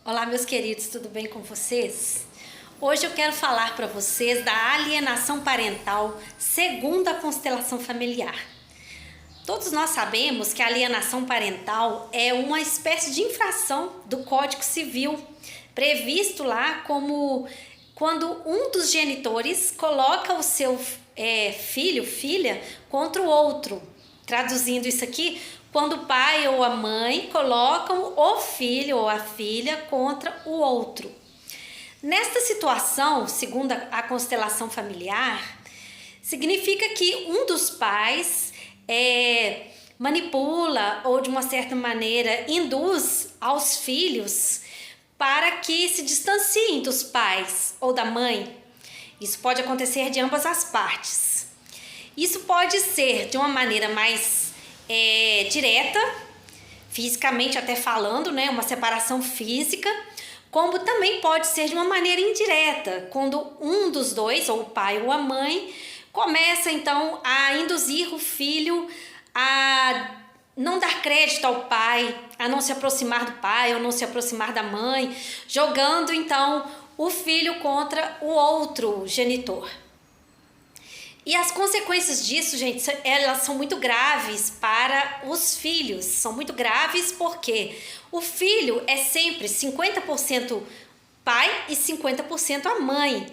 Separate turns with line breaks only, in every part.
Olá, meus queridos, tudo bem com vocês? Hoje eu quero falar para vocês da alienação parental segundo a constelação familiar. Todos nós sabemos que a alienação parental é uma espécie de infração do Código Civil, previsto lá como quando um dos genitores coloca o seu filho, filha, contra o outro. Traduzindo isso aqui, quando o pai ou a mãe colocam o filho ou a filha contra o outro. Nesta situação, segundo a constelação familiar, significa que um dos pais manipula ou de uma certa maneira induz aos filhos para que se distanciem dos pais ou da mãe. Isso pode acontecer de ambas as partes. Isso pode ser de uma maneira mais direta, fisicamente até falando, né, uma separação física, como também pode ser de uma maneira indireta, quando um dos dois, ou o pai ou a mãe, começa então a induzir o filho a não dar crédito ao pai, a não se aproximar do pai ou não se aproximar da mãe, jogando então o filho contra o outro genitor. E as consequências disso, gente, elas são muito graves para os filhos. São muito graves porque o filho é sempre 50% pai e 50% a mãe.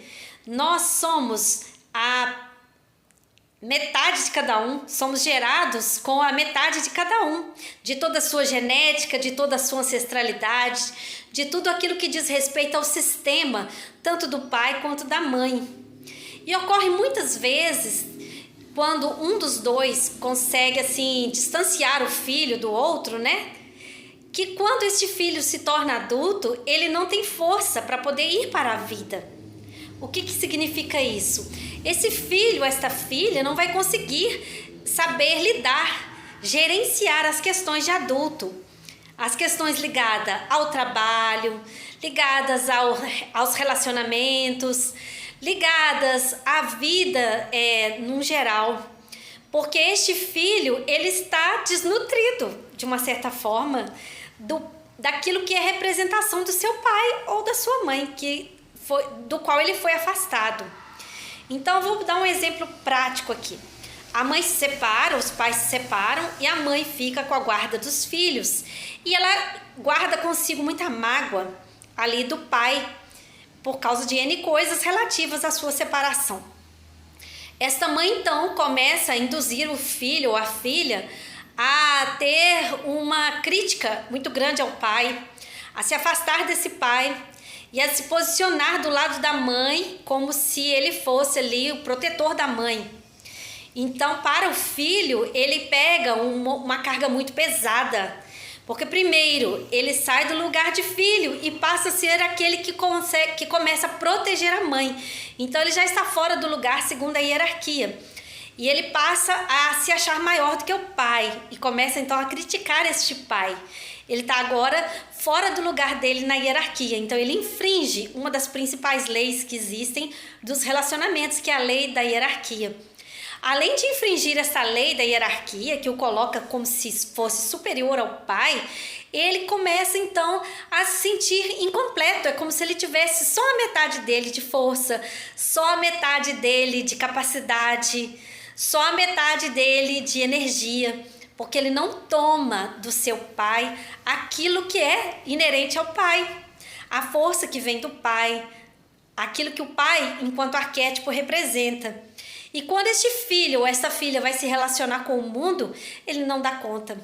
Nós somos a metade de cada um, somos gerados com a metade de cada um, de toda a sua genética, de toda a sua ancestralidade, de tudo aquilo que diz respeito ao sistema, tanto do pai quanto da mãe. E ocorre muitas vezes quando um dos dois consegue assim distanciar o filho do outro, né? Que quando este filho se torna adulto, ele não tem força para poder ir para a vida. O que significa isso? Esse filho, esta filha, não vai conseguir saber lidar, gerenciar as questões de adulto. As questões ligadas ao trabalho, ligadas aos relacionamentos, ligadas à vida no geral, porque este filho ele está desnutrido de uma certa forma daquilo que é representação do seu pai ou da sua mãe, do qual ele foi afastado. Então eu vou dar um exemplo prático aqui. A mãe se separa, os pais se separam e a mãe fica com a guarda dos filhos e ela guarda consigo muita mágoa ali do pai, por causa de N coisas relativas à sua separação. Esta mãe, então, começa a induzir o filho ou a filha a ter uma crítica muito grande ao pai, a se afastar desse pai e a se posicionar do lado da mãe como se ele fosse ali o protetor da mãe. Então, para o filho, ele pega uma carga muito pesada, porque primeiro, ele sai do lugar de filho e passa a ser aquele que começa a proteger a mãe. Então ele já está fora do lugar segundo a hierarquia. E ele passa a se achar maior do que o pai e começa então a criticar este pai. Ele está agora fora do lugar dele na hierarquia. Então ele infringe uma das principais leis que existem dos relacionamentos, que é a lei da hierarquia. Além de infringir essa lei da hierarquia, que o coloca como se fosse superior ao pai, ele começa então a se sentir incompleto. É como se ele tivesse só a metade dele de força, só a metade dele de capacidade, só a metade dele de energia, porque ele não toma do seu pai aquilo que é inerente ao pai, a força que vem do pai, aquilo que o pai, enquanto arquétipo, representa. E quando este filho ou esta filha vai se relacionar com o mundo, ele não dá conta.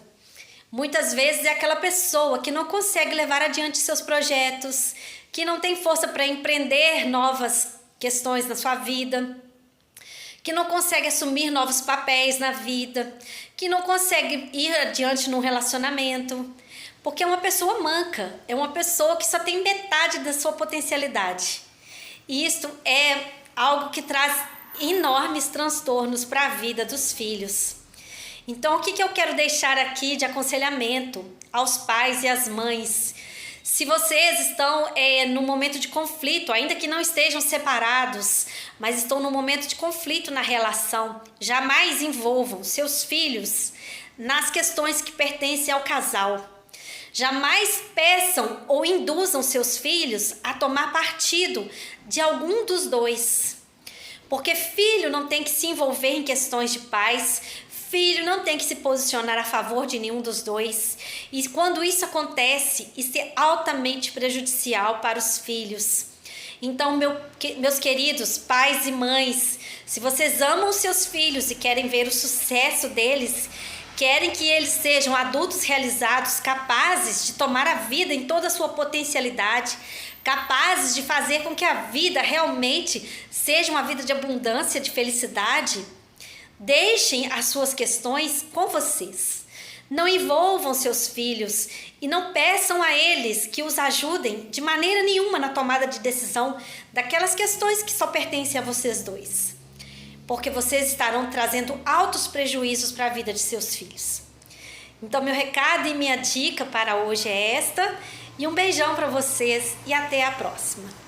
Muitas vezes é aquela pessoa que não consegue levar adiante seus projetos, que não tem força para empreender novas questões na sua vida, que não consegue assumir novos papéis na vida, que não consegue ir adiante num relacionamento, porque é uma pessoa manca, é uma pessoa que só tem metade da sua potencialidade. E isto é algo que traz enormes transtornos para a vida dos filhos. Então, o que eu quero deixar aqui de aconselhamento aos pais e às mães? Se vocês estão num momento de conflito, ainda que não estejam separados, mas estão num momento de conflito na relação, jamais envolvam seus filhos nas questões que pertencem ao casal. Jamais peçam ou induzam seus filhos a tomar partido de algum dos dois. Porque filho não tem que se envolver em questões de pais, filho não tem que se posicionar a favor de nenhum dos dois. E quando isso acontece, isso é altamente prejudicial para os filhos. Então, meus queridos pais e mães, se vocês amam seus filhos e querem ver o sucesso deles, querem que eles sejam adultos realizados, capazes de tomar a vida em toda a sua potencialidade, capazes de fazer com que a vida realmente seja uma vida de abundância, de felicidade, deixem as suas questões com vocês. Não envolvam seus filhos e não peçam a eles que os ajudem de maneira nenhuma na tomada de decisão daquelas questões que só pertencem a vocês dois. Porque vocês estarão trazendo altos prejuízos para a vida de seus filhos. Então, meu recado e minha dica para hoje é esta. E um beijão para vocês e até a próxima.